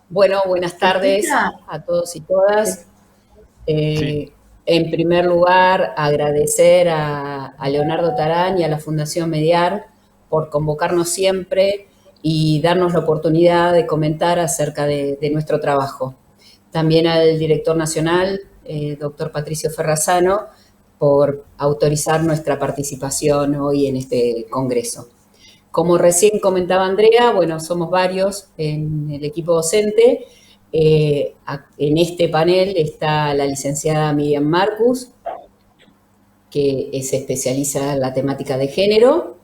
Bueno, buenas ¿Se tardes escucha? a todos y todas. Sí, En primer lugar, agradecer a Leonardo Tarán y a la Fundación Mediar por convocarnos siempre y darnos la oportunidad de comentar acerca de nuestro trabajo. También al director nacional, doctor Patricio Ferrazano, por autorizar nuestra participación hoy en este congreso. Como recién comentaba Andrea, bueno, somos varios en el equipo docente. En este panel está la licenciada Miriam Marcus, que se especializa en la temática de género,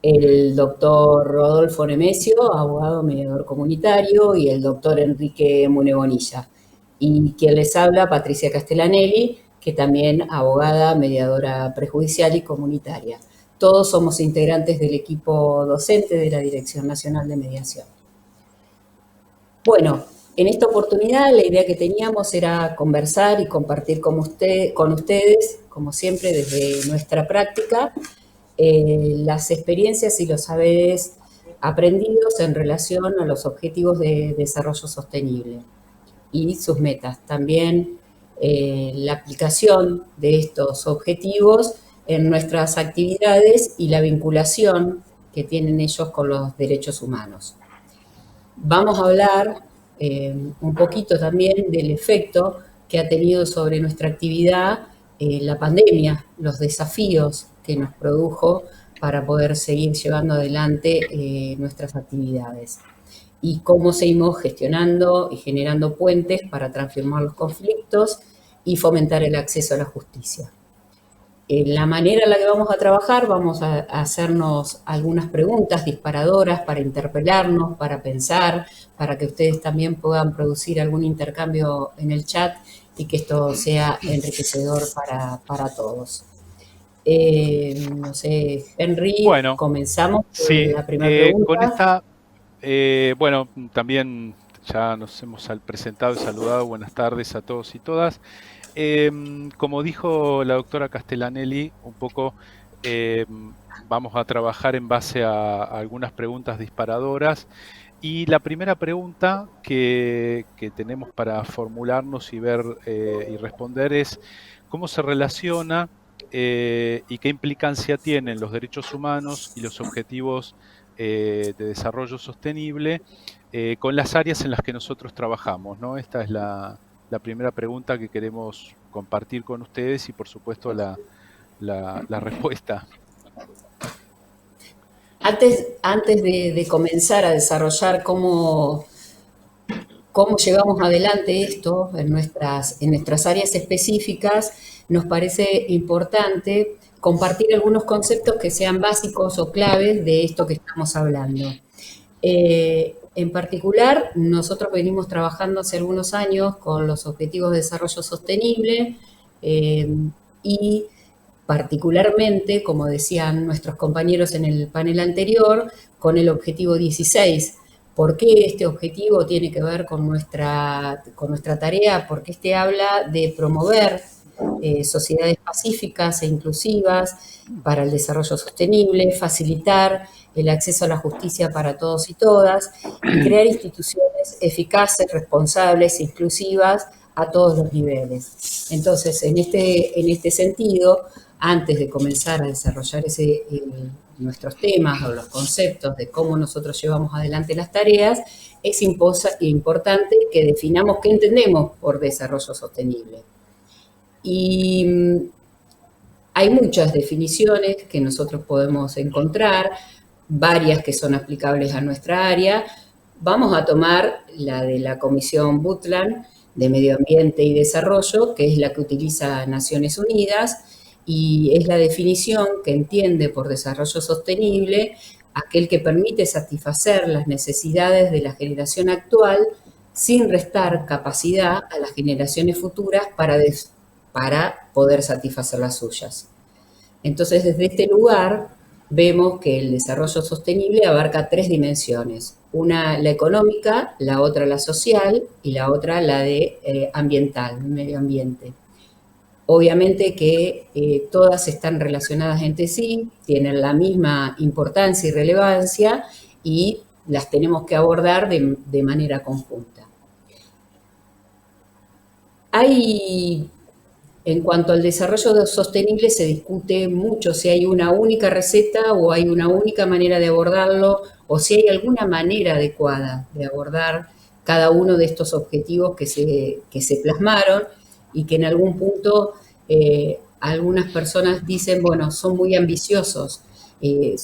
el doctor Rodolfo Nemesio, abogado mediador comunitario, y el doctor Enrique Munegonilla. Y quien les habla, Patricia Castellanelli, que también abogada, mediadora prejudicial y comunitaria. Todos somos integrantes del equipo docente de la Dirección Nacional de Mediación. Bueno, en esta oportunidad la idea que teníamos era conversar y compartir con ustedes, como siempre, desde nuestra práctica, las experiencias y los saberes aprendidos en relación a los objetivos de desarrollo sostenible y sus metas. También la aplicación de estos objetivos en nuestras actividades y la vinculación que tienen ellos con los derechos humanos. Vamos a hablar un poquito también del efecto que ha tenido sobre nuestra actividad la pandemia, los desafíos que nos produjo para poder seguir llevando adelante nuestras actividades y cómo seguimos gestionando y generando puentes para transformar los conflictos y fomentar el acceso a la justicia. La manera en la que vamos a trabajar, vamos a hacernos algunas preguntas disparadoras para interpelarnos, para pensar, para que ustedes también puedan producir algún intercambio en el chat y que esto sea enriquecedor para todos. No sé, Henry, bueno, comenzamos con sí, la primera pregunta. con esta, bueno, también ya nos hemos presentado y saludado. Buenas tardes a todos y todas. Como dijo la doctora Castellanelli, un poco vamos a trabajar en base a algunas preguntas disparadoras. Y la primera pregunta que tenemos para formularnos y ver y responder es cómo se relaciona y qué implicancia tienen los derechos humanos y los objetivos de desarrollo sostenible con las áreas en las que nosotros trabajamos, ¿no? Esta es la primera pregunta que queremos compartir con ustedes y por supuesto la respuesta. Antes de comenzar a desarrollar cómo llevamos adelante esto en nuestras áreas específicas, nos parece importante compartir algunos conceptos que sean básicos o claves de esto que estamos hablando. En particular, nosotros venimos trabajando hace algunos años con los Objetivos de Desarrollo Sostenible y particularmente, como decían nuestros compañeros en el panel anterior, con el objetivo 16. ¿Por qué este objetivo tiene que ver con nuestra tarea? Porque este habla de promover sociedades pacíficas e inclusivas para el desarrollo sostenible, facilitar el acceso a la justicia para todos y todas y crear instituciones eficaces, responsables, inclusivas a todos los niveles. Entonces, en este sentido, antes de comenzar a desarrollar nuestros temas o los conceptos de cómo nosotros llevamos adelante las tareas, es importante que definamos qué entendemos por desarrollo sostenible. Y hay muchas definiciones que nosotros podemos encontrar, varias que son aplicables a nuestra área. Vamos a tomar la de la Comisión Brundtland de Medio Ambiente y Desarrollo, que es la que utiliza Naciones Unidas, y es la definición que entiende por desarrollo sostenible aquel que permite satisfacer las necesidades de la generación actual sin restar capacidad a las generaciones futuras para poder satisfacer las suyas. Entonces, desde este lugar, vemos que el desarrollo sostenible abarca tres dimensiones. Una la económica, la otra la social y la otra la de ambiental, medio ambiente. Obviamente que todas están relacionadas entre sí, tienen la misma importancia y relevancia y las tenemos que abordar de manera conjunta. Hay, en cuanto al desarrollo sostenible, se discute mucho si hay una única receta o hay una única manera de abordarlo, o si hay alguna manera adecuada de abordar cada uno de estos objetivos que se plasmaron y que en algún punto algunas personas dicen, bueno, son muy ambiciosos. No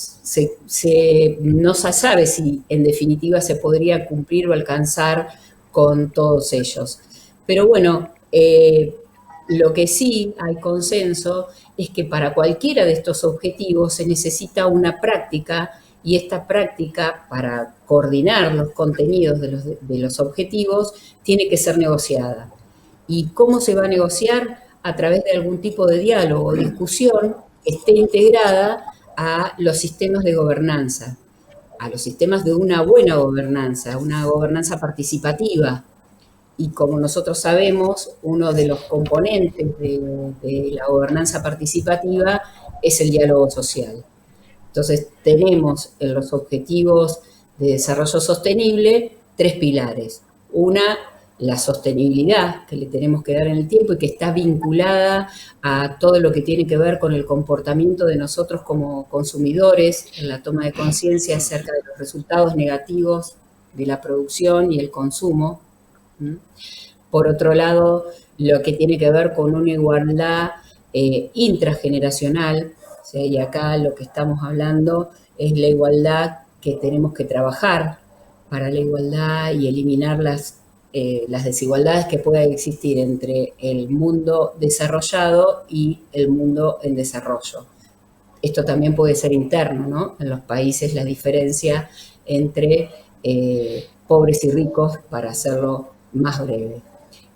se sabe si en definitiva se podría cumplir o alcanzar con todos ellos. Pero bueno, lo que sí hay consenso es que para cualquiera de estos objetivos se necesita una práctica, y esta práctica para coordinar los contenidos de los objetivos tiene que ser negociada. ¿Y cómo se va a negociar? A través de algún tipo de diálogo o discusión que esté integrada a los sistemas de gobernanza, a los sistemas de una gobernanza participativa. Y como nosotros sabemos, uno de los componentes de la gobernanza participativa es el diálogo social. Entonces, tenemos en los objetivos de desarrollo sostenible 3 pilares. Una, la sostenibilidad que le tenemos que dar en el tiempo y que está vinculada a todo lo que tiene que ver con el comportamiento de nosotros como consumidores, en la toma de conciencia acerca de los resultados negativos de la producción y el consumo. Por otro lado, lo que tiene que ver con una igualdad intrageneracional, o sea, y acá lo que estamos hablando es la igualdad que tenemos que trabajar para la igualdad y eliminar las desigualdades que puedan existir entre el mundo desarrollado y el mundo en desarrollo. Esto también puede ser interno, ¿no? En los países la diferencia entre pobres y ricos, para hacerlo más breve.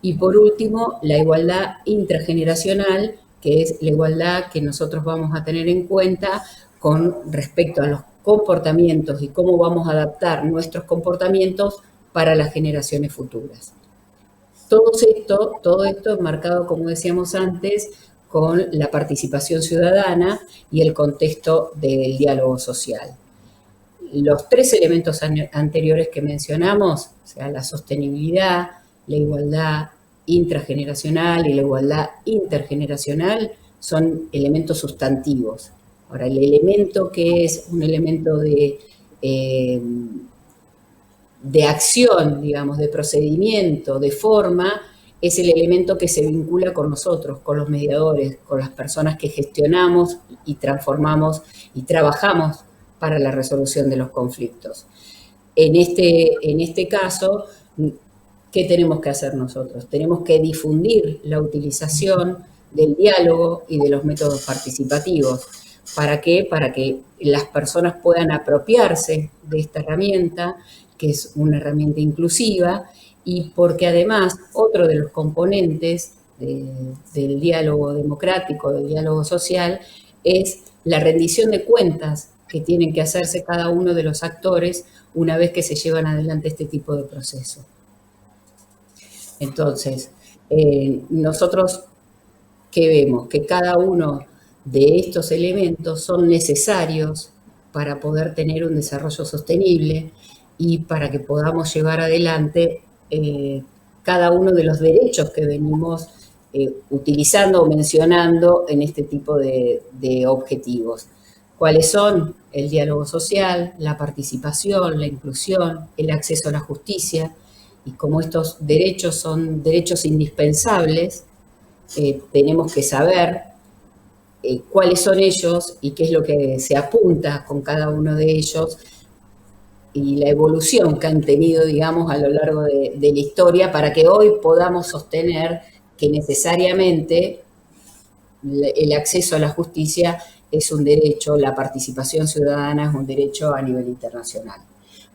Y por último, la igualdad intrageneracional, que es la igualdad que nosotros vamos a tener en cuenta con respecto a los comportamientos y cómo vamos a adaptar nuestros comportamientos para las generaciones futuras. Todo esto marcado, como decíamos antes, con la participación ciudadana y el contexto del diálogo social. Los 3 elementos anteriores que mencionamos, o sea, la sostenibilidad, la igualdad intrageneracional y la igualdad intergeneracional, son elementos sustantivos. Ahora, el elemento que es un elemento de acción, digamos, de procedimiento, de forma, es el elemento que se vincula con nosotros, con los mediadores, con las personas que gestionamos y transformamos y trabajamos para la resolución de los conflictos. En este caso, ¿qué tenemos que hacer nosotros? Tenemos que difundir la utilización del diálogo y de los métodos participativos. ¿Para qué? Para que las personas puedan apropiarse de esta herramienta, que es una herramienta inclusiva, y porque además otro de los componentes del diálogo democrático, del diálogo social, es la rendición de cuentas que tienen que hacerse cada uno de los actores una vez que se llevan adelante este tipo de proceso. Entonces, nosotros, ¿qué vemos? Que cada uno de estos elementos son necesarios para poder tener un desarrollo sostenible y para que podamos llevar adelante cada uno de los derechos que venimos utilizando o mencionando en este tipo de objetivos. ¿Cuáles son? El diálogo social, la participación, la inclusión, el acceso a la justicia. Y como estos derechos son derechos indispensables, tenemos que saber cuáles son ellos y qué es lo que se apunta con cada uno de ellos y la evolución que han tenido, digamos, a lo largo de la historia para que hoy podamos sostener que necesariamente el acceso a la justicia es un derecho, la participación ciudadana es un derecho a nivel internacional.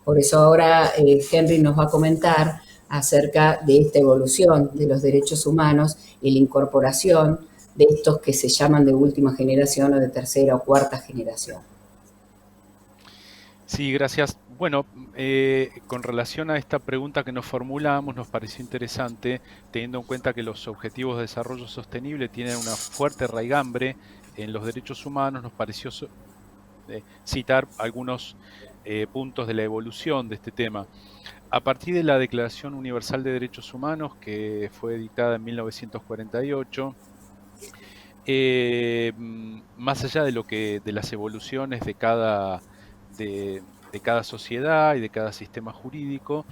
Por eso ahora Henry nos va a comentar acerca de esta evolución de los derechos humanos y la incorporación de estos que se llaman de última generación o de tercera o cuarta generación. Sí, gracias. Bueno, con relación a esta pregunta que nos formulamos, nos pareció interesante, teniendo en cuenta que los Objetivos de Desarrollo Sostenible tienen una fuerte raigambre en los derechos humanos, nos pareció citar algunos puntos de la evolución de este tema. A partir de la Declaración Universal de Derechos Humanos, que fue dictada en 1948, más allá de de las evoluciones de cada sociedad y de cada sistema jurídico,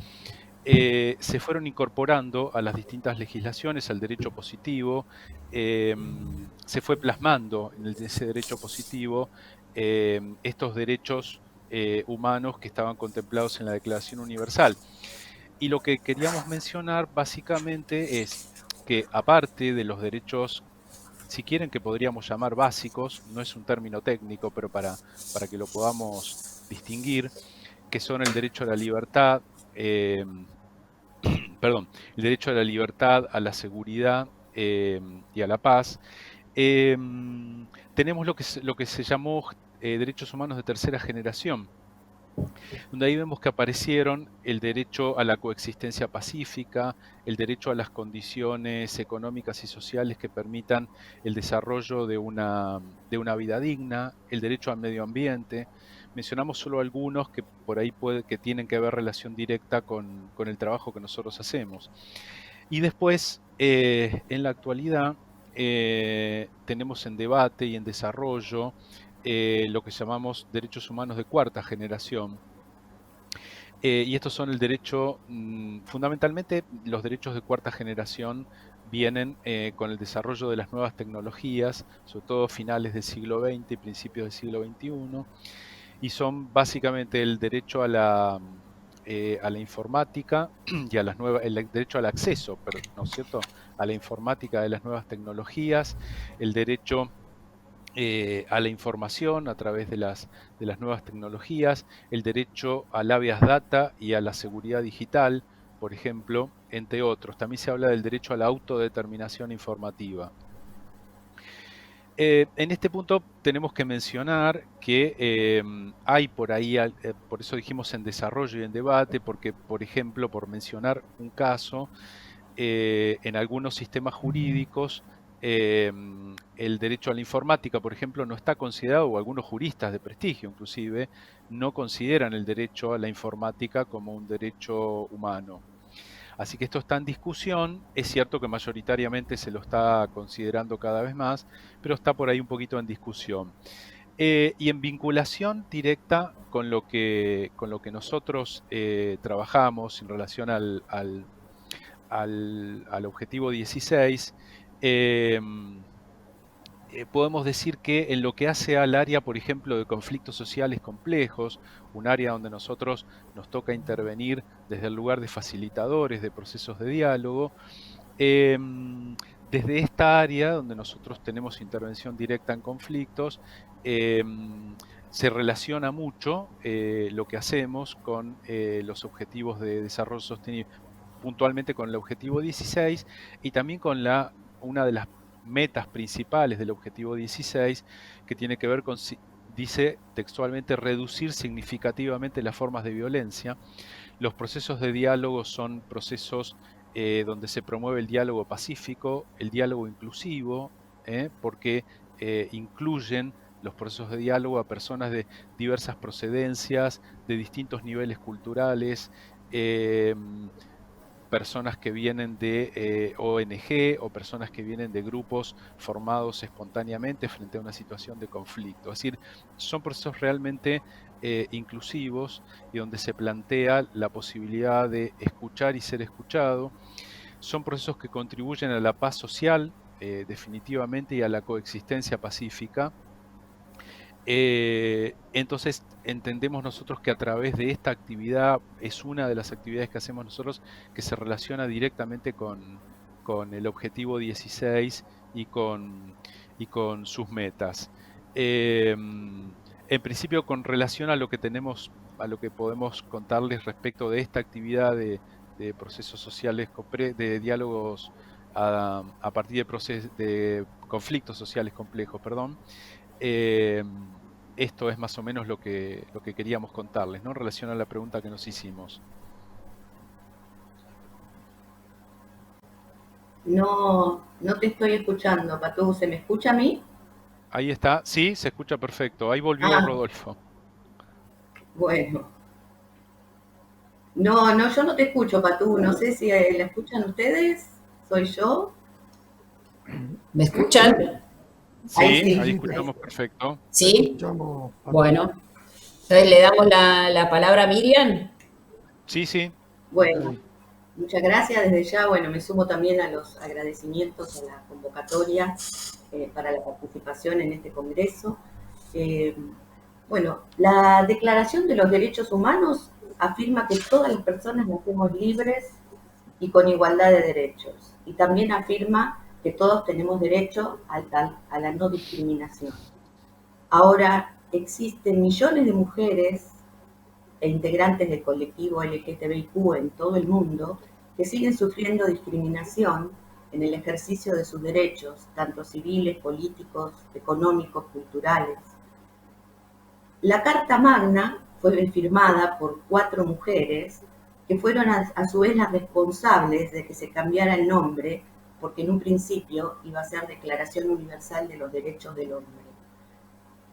se fueron incorporando a las distintas legislaciones, al derecho positivo, se fue plasmando en ese derecho positivo estos derechos humanos que estaban contemplados en la Declaración Universal. Y lo que queríamos mencionar básicamente es que aparte de los derechos, si quieren, que podríamos llamar básicos, no es un término técnico, pero para que lo podamos distinguir, que son el derecho a la libertad, eh, perdón, el derecho a la libertad, a la seguridad y a la paz. Eh, Tenemos lo que se llamó derechos humanos de tercera generación, donde ahí vemos que aparecieron el derecho a la coexistencia pacífica, el derecho a las condiciones económicas y sociales que permitan el desarrollo de una vida digna, el derecho al medio ambiente. Mencionamos solo algunos que por ahí que tienen que ver relación directa con el trabajo que nosotros hacemos. Y después, en la actualidad, tenemos en debate y en desarrollo lo que llamamos derechos humanos de cuarta generación. Y estos son el derecho, fundamentalmente los derechos de cuarta generación vienen con el desarrollo de las nuevas tecnologías, sobre todo finales del siglo XX y principios del siglo XXI, y son básicamente el derecho a la informática y a las nuevas, el derecho al acceso, pero, ¿no es cierto?, a la informática de las nuevas tecnologías, el derecho a la información a través de las nuevas tecnologías, el derecho al habeas data y a la seguridad digital, por ejemplo, entre otros. También se habla del derecho a la autodeterminación informativa. En este punto tenemos que mencionar que hay por ahí, por eso dijimos en desarrollo y en debate, porque, por ejemplo, por mencionar un caso, en algunos sistemas jurídicos el derecho a la informática, por ejemplo, no está considerado, o algunos juristas de prestigio inclusive, no consideran el derecho a la informática como un derecho humano. Así que esto está en discusión, es cierto que mayoritariamente se lo está considerando cada vez más, pero está por ahí un poquito en discusión. Y en vinculación directa con lo que nosotros trabajamos en relación al objetivo 16, podemos decir que en lo que hace al área, por ejemplo, de conflictos sociales complejos, un área donde nosotros nos toca intervenir desde el lugar de facilitadores de procesos de diálogo, desde esta área donde nosotros tenemos intervención directa en conflictos, se relaciona mucho lo que hacemos con los objetivos de desarrollo sostenible, puntualmente con el objetivo 16 y también con una de las metas principales del objetivo 16, que tiene que ver con, dice textualmente, reducir significativamente las formas de violencia. Los procesos de diálogo son procesos donde se promueve el diálogo pacífico, el diálogo inclusivo, porque incluyen los procesos de diálogo a personas de diversas procedencias, de distintos niveles culturales, personas que vienen de ONG o personas que vienen de grupos formados espontáneamente frente a una situación de conflicto. Es decir, son procesos realmente inclusivos y donde se plantea la posibilidad de escuchar y ser escuchado. Son procesos que contribuyen a la paz social, definitivamente, y a la coexistencia pacífica. Entonces entendemos nosotros que a través de esta actividad, es una de las actividades que hacemos nosotros, que se relaciona directamente con el objetivo 16 y con sus metas. En principio, con relación a lo que tenemos, a lo que podemos contarles respecto de esta actividad de procesos sociales, de diálogos a partir de conflictos sociales complejos, perdón. Esto es más o menos lo que queríamos contarles, ¿no? En relación a la pregunta que nos hicimos. No, no te estoy escuchando, Patú. ¿Se me escucha a mí? Ahí está. Sí, se escucha perfecto. Ahí volvió Rodolfo. Bueno, no, yo no te escucho, Patú. No sé si la escuchan ustedes. ¿Soy yo? ¿Me escuchan? Ahí Sí, sí, ahí ahí escuchamos sí. perfecto. Te ¿Sí? escuchamos, Pato. Bueno, entonces le damos la palabra a Miriam. Sí, sí. Ok. Bueno, muchas gracias. Desde ya, bueno, me sumo también a los agradecimientos a la convocatoria para la participación en este congreso. Eh, bueno, la Declaración de los Derechos Humanos afirma que todas las personas nacemos libres y con igualdad de derechos. Y también afirma que todos tenemos derecho a la no discriminación. Ahora, existen millones de mujeres e integrantes del colectivo LGTBIQ en todo el mundo que siguen sufriendo discriminación en el ejercicio de sus derechos, tanto civiles, políticos, económicos, culturales. La Carta Magna fue firmada por 4 mujeres que fueron a su vez las responsables de que se cambiara el nombre, porque en un principio iba a ser Declaración Universal de los Derechos del Hombre.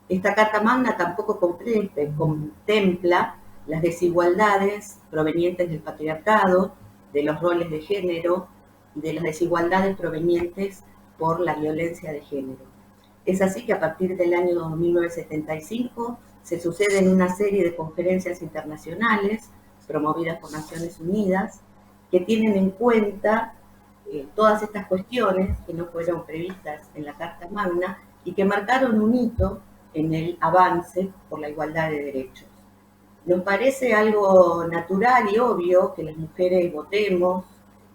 Esta Carta Magna tampoco contempla las desigualdades provenientes del patriarcado, de los roles de género y de las desigualdades provenientes por la violencia de género. Es así que a partir del año 1975 se suceden una serie de conferencias internacionales promovidas por Naciones Unidas que tienen en cuenta todas estas cuestiones que no fueron previstas en la Carta Magna y que marcaron un hito en el avance por la igualdad de derechos. Nos parece algo natural y obvio que las mujeres votemos,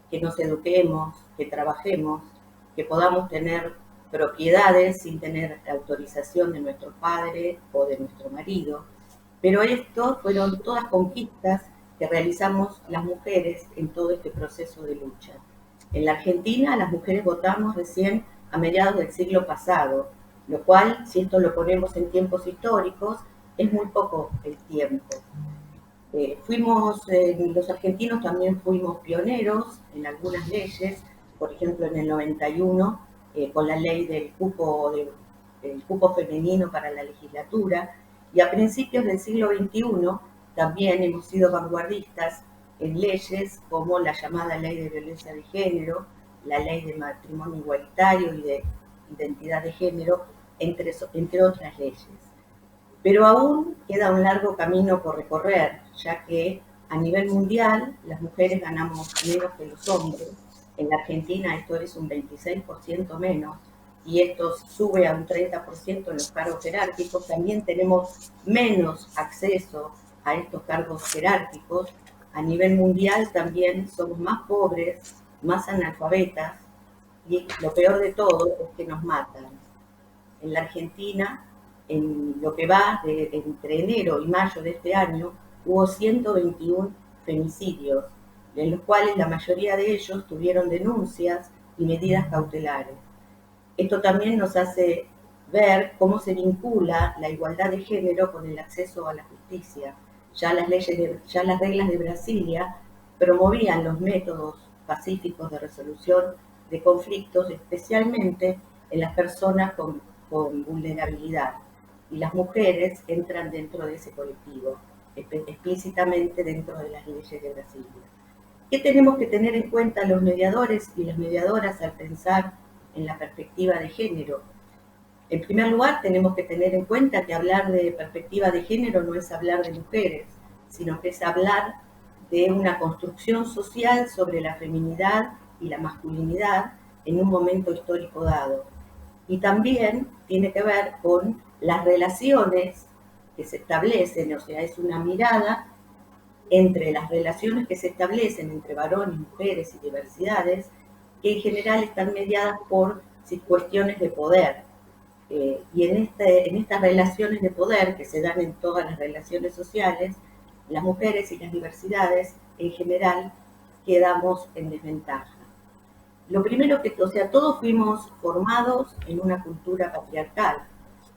que nos eduquemos, que trabajemos, que podamos tener propiedades sin tener autorización de nuestro padre o de nuestro marido. Pero esto fueron todas conquistas que realizamos las mujeres en todo este proceso de lucha. En la Argentina las mujeres votamos recién a mediados del siglo pasado, lo cual, si esto lo ponemos en tiempos históricos, es muy poco el tiempo. Los argentinos también fuimos pioneros en algunas leyes, por ejemplo en el 91 con la ley del cupo femenino para la legislatura, y a principios del siglo XXI también hemos sido vanguardistas en leyes como la llamada ley de violencia de género, la ley de matrimonio igualitario y de identidad de género, entre otras leyes. Pero aún queda un largo camino por recorrer, ya que a nivel mundial las mujeres ganamos menos que los hombres. En la Argentina esto es un 26% menos y esto sube a un 30% en los cargos jerárquicos. También tenemos menos acceso a estos cargos jerárquicos. A nivel mundial también somos más pobres, más analfabetas y lo peor de todo es que nos matan. En la Argentina, en lo que va entre enero y mayo de este año, hubo 121 femicidios, en los cuales la mayoría de ellos tuvieron denuncias y medidas cautelares. Esto también nos hace ver cómo se vincula la igualdad de género con el acceso a la justicia. Ya las reglas de Brasilia promovían los métodos pacíficos de resolución de conflictos, especialmente en las personas con vulnerabilidad. Y las mujeres entran dentro de ese colectivo, explícitamente dentro de las leyes de Brasilia. ¿Qué tenemos que tener en cuenta los mediadores y las mediadoras al pensar en la perspectiva de género? En primer lugar, tenemos que tener en cuenta que hablar de perspectiva de género no es hablar de mujeres, sino que es hablar de una construcción social sobre la feminidad y la masculinidad en un momento histórico dado. Y también tiene que ver con las relaciones que se establecen, o sea, es una mirada entre las relaciones que se establecen entre varones, mujeres y diversidades, que en general están mediadas por cuestiones de poder. Y en estas relaciones de poder que se dan en todas las relaciones sociales, las mujeres y las diversidades en general quedamos en desventaja. Lo primero o sea, todos fuimos formados en una cultura patriarcal,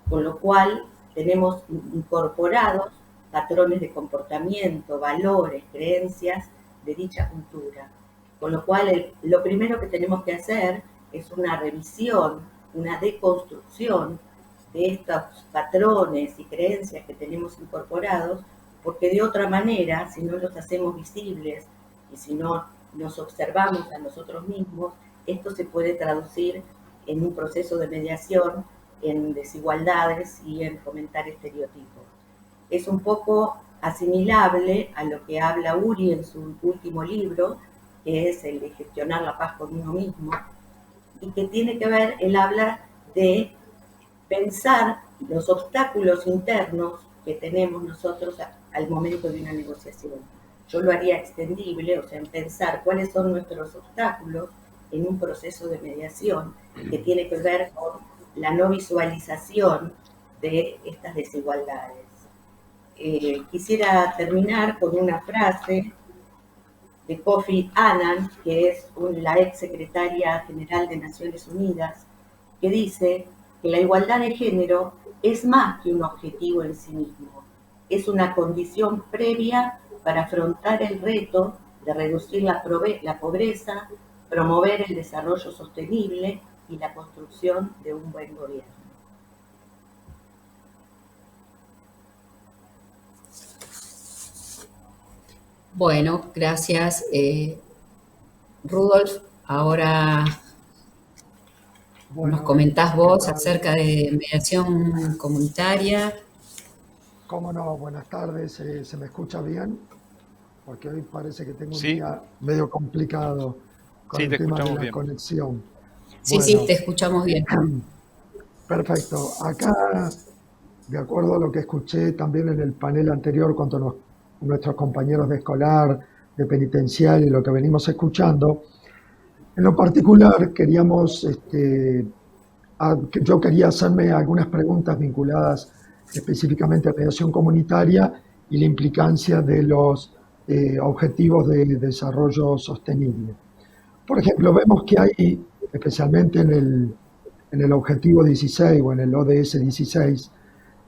con lo cual tenemos incorporados patrones de comportamiento, valores, creencias de dicha cultura. Con lo cual, lo primero que tenemos que hacer es una revisión, una deconstrucción de estos patrones y creencias que tenemos incorporados porque de otra manera, si no los hacemos visibles y si no nos observamos a nosotros mismos, esto se puede traducir en un proceso de mediación, en desigualdades y en fomentar estereotipos. Es un poco asimilable a lo que habla Uri en su último libro, que es el de gestionar la paz con uno mismo, y que tiene que ver, él habla de pensar los obstáculos internos que tenemos nosotros al momento de una negociación. Yo lo haría extendible, o sea, en pensar cuáles son nuestros obstáculos en un proceso de mediación que tiene que ver con la no visualización de estas desigualdades. Quisiera terminar con una frase de Kofi Annan, que es la ex secretaria general de Naciones Unidas, que dice que la igualdad de género es más que un objetivo en sí mismo, es una condición previa para afrontar el reto de reducir la pobreza, promover el desarrollo sostenible y la construcción de un buen gobierno. Bueno, gracias, Rudolf. Ahora nos comentás vos acerca de mediación comunitaria. Cómo no, buenas tardes. ¿Se me escucha bien? Porque hoy parece que tengo un Sí. día medio complicado con Sí, el te tema de escuchamos la bien. conexión. Sí, sí, te escuchamos bien. Perfecto. Acá, de acuerdo a lo que escuché también en el panel anterior, cuando nuestros compañeros de escolar, de penitenciario y lo que venimos escuchando, en lo particular yo quería hacerme algunas preguntas vinculadas específicamente a mediación comunitaria y la implicancia de los objetivos de desarrollo sostenible. Por ejemplo, vemos que hay, especialmente en el objetivo 16 o en el ODS 16,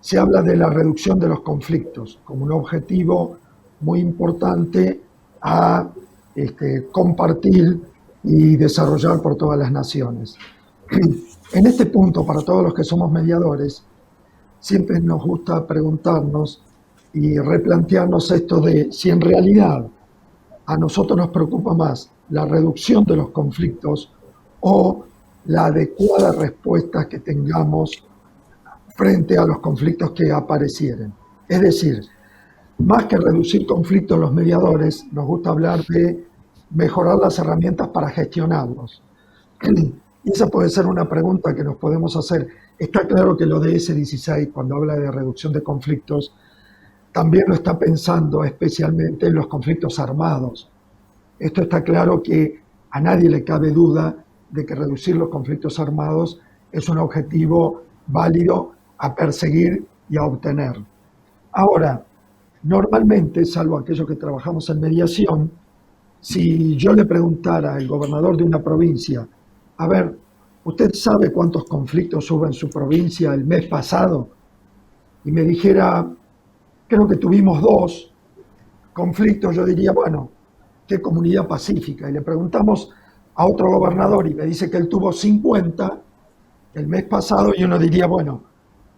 se habla de la reducción de los conflictos como un objetivo muy importante a compartir y desarrollar por todas las naciones. En este punto, para todos los que somos mediadores, siempre nos gusta preguntarnos y replantearnos esto de si en realidad a nosotros nos preocupa más la reducción de los conflictos o la adecuada respuesta que tengamos frente a los conflictos que aparecieren. Es decir, más que reducir conflictos los mediadores, nos gusta hablar de mejorar las herramientas para gestionarlos. Y esa puede ser una pregunta que nos podemos hacer. Está claro que el ODS 16, cuando habla de reducción de conflictos, también lo está pensando especialmente en los conflictos armados. Esto está claro que a nadie le cabe duda de que reducir los conflictos armados es un objetivo válido a perseguir y a obtener. Ahora, normalmente, salvo aquellos que trabajamos en mediación, si yo le preguntara al gobernador de una provincia, a ver, ¿usted sabe cuántos conflictos hubo en su provincia el mes pasado? Y me dijera, creo que tuvimos 2 conflictos, yo diría, bueno, qué comunidad pacífica. Y le preguntamos a otro gobernador y me dice que él tuvo 50 el mes pasado y uno diría, bueno,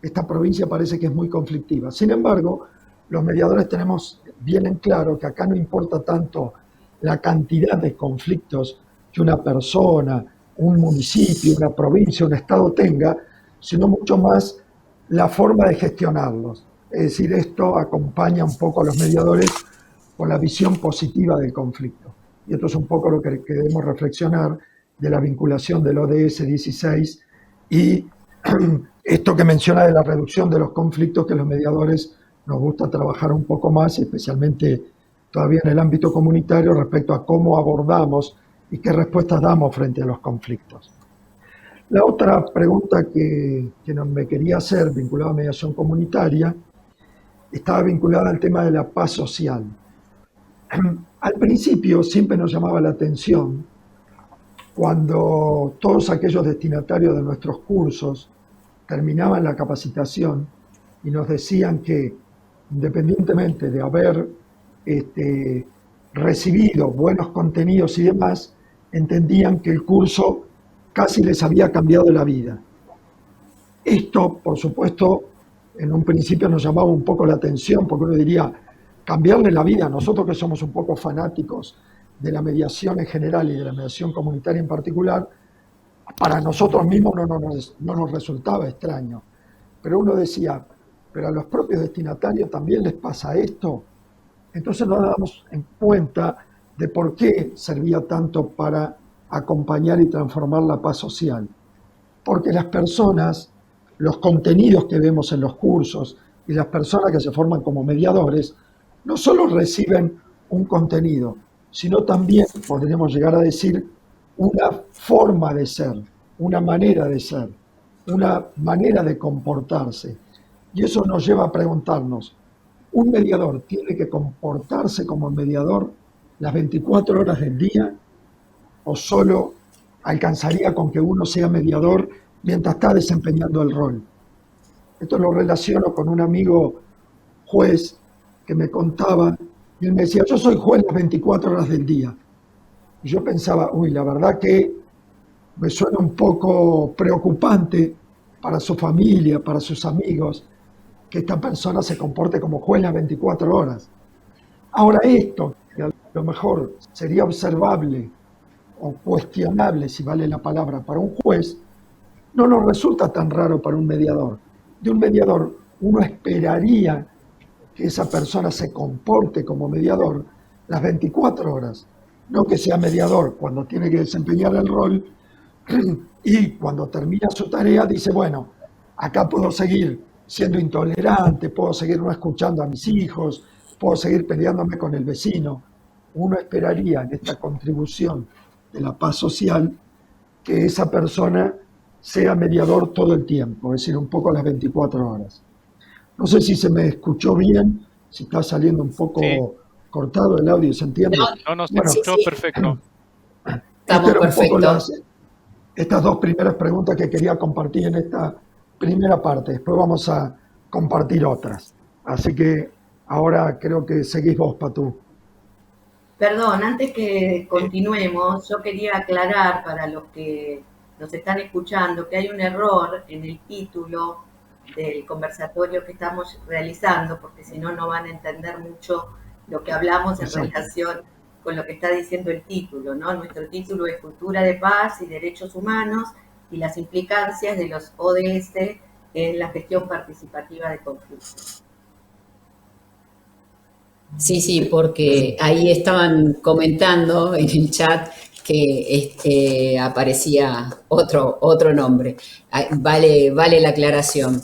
esta provincia parece que es muy conflictiva. Sin embargo, los mediadores tenemos bien en claro que acá no importa tanto la cantidad de conflictos que una persona, un municipio, una provincia, un estado tenga, sino mucho más la forma de gestionarlos. Es decir, esto acompaña un poco a los mediadores con la visión positiva del conflicto. Y esto es un poco lo que debemos reflexionar de la vinculación del ODS 16 y esto que menciona de la reducción de los conflictos, que los mediadores nos gusta trabajar un poco más, especialmente todavía en el ámbito comunitario, respecto a cómo abordamos y qué respuestas damos frente a los conflictos. La otra pregunta que me quería hacer, vinculada a mediación comunitaria, estaba vinculada al tema de la paz social. Al principio siempre nos llamaba la atención cuando todos aquellos destinatarios de nuestros cursos terminaban la capacitación y nos decían que, independientemente de haber recibido buenos contenidos y demás, entendían que el curso casi les había cambiado la vida. Esto, por supuesto, en un principio nos llamaba un poco la atención, porque uno diría, cambiarle la vida a nosotros que somos un poco fanáticos de la mediación en general y de la mediación comunitaria en particular. Para nosotros mismos no nos resultaba extraño, pero uno decía, pero a los propios destinatarios también les pasa esto. Entonces nos damos en cuenta de por qué servía tanto para acompañar y transformar la paz social. Porque las personas, los contenidos que vemos en los cursos y las personas que se forman como mediadores, no solo reciben un contenido, sino también, podríamos llegar a decir, una forma de ser, una manera de ser, una manera de comportarse. Y eso nos lleva a preguntarnos, ¿un mediador tiene que comportarse como mediador las 24 horas del día o solo alcanzaría con que uno sea mediador mientras está desempeñando el rol? Esto lo relaciono con un amigo juez que me contaba, y él me decía, yo soy juez las 24 horas del día. Y yo pensaba, la verdad que me suena un poco preocupante para su familia, para sus amigos, que esta persona se comporte como juez las 24 horas. Ahora esto, que a lo mejor sería observable o cuestionable, si vale la palabra, para un juez, no nos resulta tan raro para un mediador. De un mediador uno esperaría que esa persona se comporte como mediador las 24 horas, no que sea mediador cuando tiene que desempeñar el rol y cuando termina su tarea dice, bueno, acá puedo seguir siendo intolerante, puedo seguir no escuchando a mis hijos, puedo seguir peleándome con el vecino. Uno esperaría en esta contribución de la paz social que esa persona sea mediador todo el tiempo, es decir, un poco las 24 horas. No sé si se me escuchó bien, si está saliendo un poco cortado el audio, ¿se entiende? No, se escuchó perfecto. Estamos perfectos. Estas dos primeras preguntas que quería compartir en esta primera parte. Después vamos a compartir otras. Así que ahora creo que seguís vos, Patú. Perdón, antes que continuemos, yo quería aclarar para los que nos están escuchando que hay un error en el título del conversatorio que estamos realizando, porque si no, no van a entender mucho lo que hablamos en relación con lo que está diciendo el título, ¿no? Nuestro título es Cultura de Paz y Derechos Humanos y las implicancias de los ODS en la gestión participativa de conflictos. Sí, porque ahí estaban comentando en el chat que aparecía otro nombre. Vale la aclaración.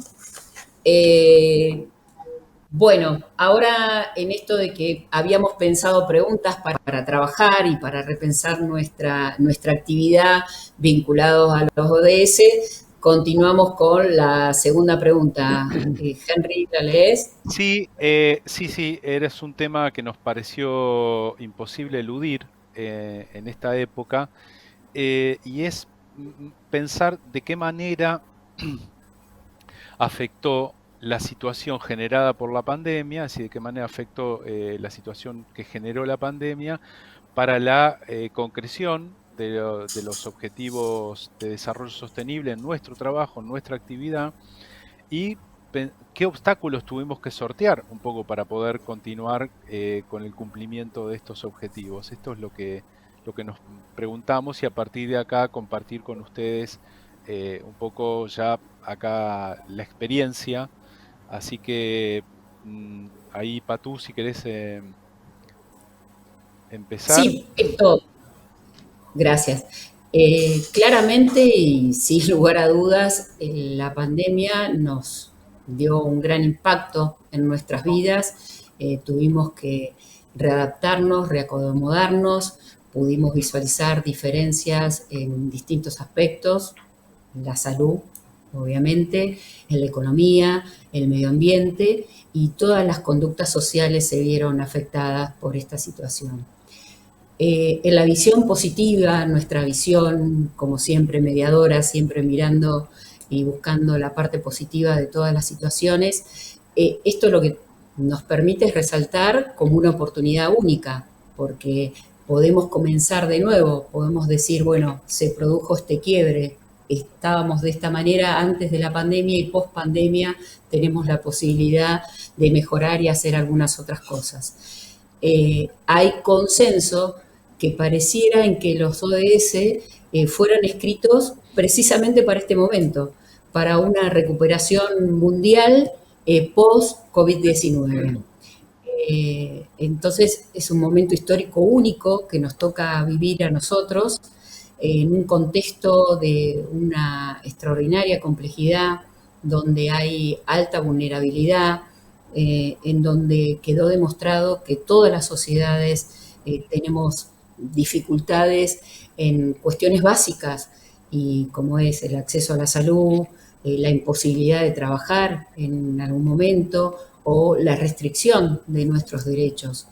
Bueno, ahora en esto de que habíamos pensado preguntas para trabajar y para repensar nuestra actividad vinculados a los ODS, continuamos con la segunda pregunta. Henry, ¿la lees? Sí, eres un tema que nos pareció imposible eludir en esta época, y es pensar de qué manera afectó la situación generada por la pandemia, así de qué manera afectó la situación que generó la pandemia para la concreción de los objetivos de desarrollo sostenible en nuestro trabajo, en nuestra actividad, y qué obstáculos tuvimos que sortear un poco para poder continuar con el cumplimiento de estos objetivos. Esto es lo que nos preguntamos, y a partir de acá compartir con ustedes un poco ya acá la experiencia. Así que ahí, Patú, si querés empezar. Sí, gracias. Claramente y sin lugar a dudas, la pandemia nos dio un gran impacto en nuestras vidas. Tuvimos que readaptarnos, reacomodarnos, pudimos visualizar diferencias en distintos aspectos, la salud, obviamente, en la economía, el medio ambiente, y todas las conductas sociales se vieron afectadas por esta situación. En la visión positiva, nuestra visión, como siempre, mediadora, siempre mirando y buscando la parte positiva de todas las situaciones, esto lo que nos permite es resaltar como una oportunidad única, porque podemos comenzar de nuevo, podemos decir, bueno, se produjo este quiebre, estábamos de esta manera antes de la pandemia y post pandemia tenemos la posibilidad de mejorar y hacer algunas otras cosas. Hay consenso que pareciera en que los ODS fueran escritos precisamente para este momento, para una recuperación mundial post-COVID-19. Entonces es un momento histórico único que nos toca vivir a nosotros en un contexto de una extraordinaria complejidad, donde hay alta vulnerabilidad, en donde quedó demostrado que todas las sociedades tenemos dificultades en cuestiones básicas, y como es el acceso a la salud, la imposibilidad de trabajar en algún momento o la restricción de nuestros derechos.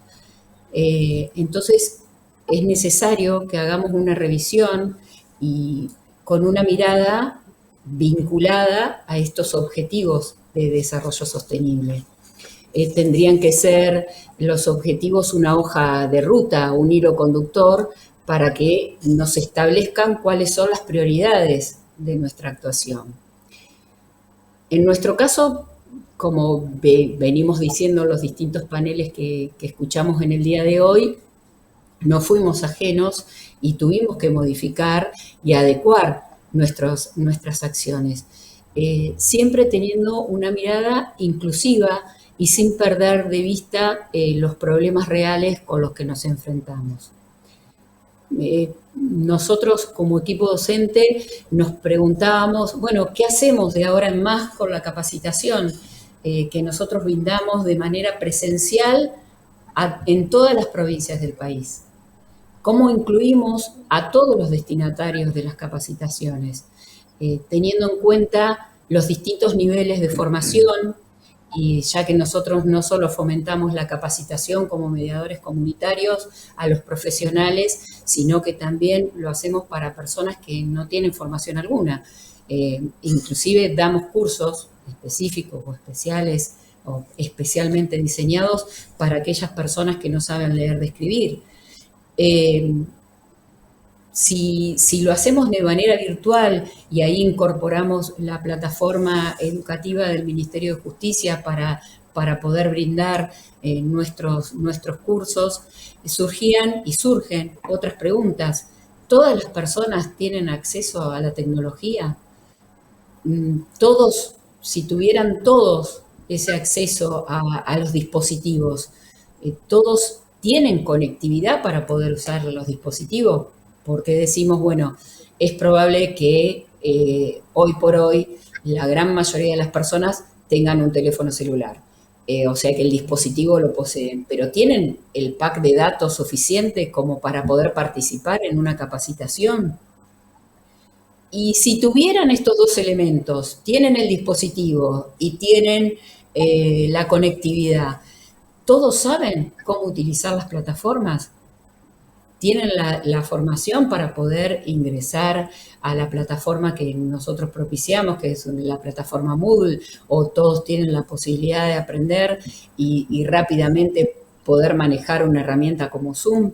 Entonces, es necesario que hagamos una revisión y con una mirada vinculada a estos objetivos de desarrollo sostenible. Tendrían que ser los objetivos una hoja de ruta, un hilo conductor, para que nos establezcan cuáles son las prioridades de nuestra actuación. En nuestro caso, como venimos diciendo en los distintos paneles que escuchamos en el día de hoy, no fuimos ajenos y tuvimos que modificar y adecuar nuestras acciones, siempre teniendo una mirada inclusiva y sin perder de vista los problemas reales con los que nos enfrentamos. Nosotros como equipo docente nos preguntábamos, bueno, ¿qué hacemos de ahora en más con la capacitación que nosotros brindamos de manera presencial en todas las provincias del país? ¿Cómo incluimos a todos los destinatarios de las capacitaciones, teniendo en cuenta los distintos niveles de formación? Y ya que nosotros no solo fomentamos la capacitación como mediadores comunitarios a los profesionales, sino que también lo hacemos para personas que no tienen formación alguna. Inclusive damos cursos específicos o especiales o especialmente diseñados para aquellas personas que no saben leer y escribir. Si lo hacemos de manera virtual y ahí incorporamos la plataforma educativa del Ministerio de Justicia para poder brindar nuestros cursos, surgían y surgen otras preguntas. ¿Todas las personas tienen acceso a la tecnología? Todos, si tuvieran todos ese acceso a los dispositivos, todos tienen conectividad para poder usar los dispositivos, porque decimos, bueno, es probable que hoy por hoy la gran mayoría de las personas tengan un teléfono celular, o sea que el dispositivo lo poseen, pero ¿tienen el pack de datos suficiente como para poder participar en una capacitación? Y si tuvieran estos dos elementos, tienen el dispositivo y tienen la conectividad, ¿todos saben cómo utilizar las plataformas? ¿Tienen la formación para poder ingresar a la plataforma que nosotros propiciamos, que es la plataforma Moodle, o todos tienen la posibilidad de aprender y rápidamente poder manejar una herramienta como Zoom?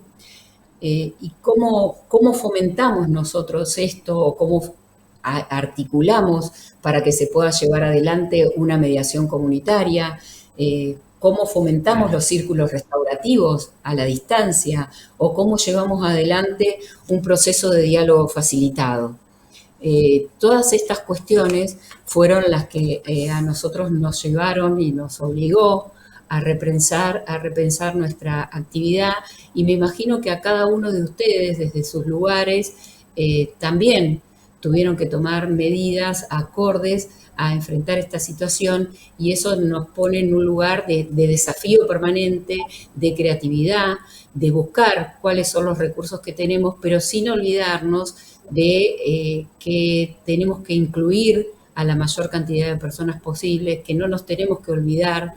¿Y cómo fomentamos nosotros esto o cómo articulamos para que se pueda llevar adelante una mediación comunitaria? ¿Cómo fomentamos los círculos restaurativos a la distancia? ¿O cómo llevamos adelante un proceso de diálogo facilitado? Todas estas cuestiones fueron las que a nosotros nos llevaron y nos obligó a repensar nuestra actividad, y me imagino que a cada uno de ustedes desde sus lugares también tuvieron que tomar medidas acordes a enfrentar esta situación, y eso nos pone en un lugar de desafío permanente, de creatividad, de buscar cuáles son los recursos que tenemos, pero sin olvidarnos de que tenemos que incluir a la mayor cantidad de personas posible, que no nos tenemos que olvidar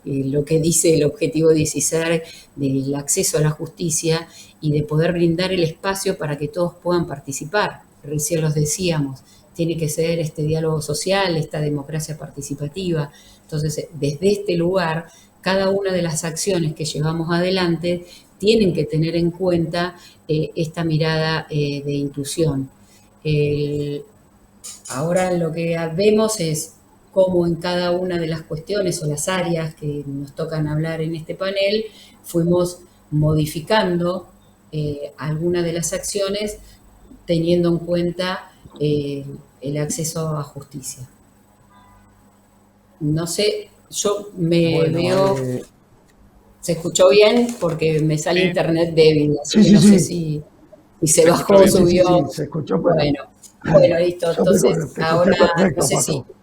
lo que dice el objetivo 16 del acceso a la justicia y de poder brindar el espacio para que todos puedan participar. Recién los decíamos, tiene que ser este diálogo social, esta democracia participativa. Entonces, desde este lugar, cada una de las acciones que llevamos adelante tienen que tener en cuenta esta mirada de inclusión. El- Ahora lo que vemos es cómo en cada una de las cuestiones o las áreas que nos tocan hablar en este panel fuimos modificando algunas de las acciones teniendo en cuenta el acceso a justicia. No sé, yo me Bueno, veo, ¿se escuchó bien? Porque me sale Sí, internet débil, así sí, que sí, no sé sí, si se se escuchó bajó o bien. sí, sí, subió. sí, se escuchó, Bueno, listo. yo Entonces, te escuché ahora no perfecto, sé si. Pato.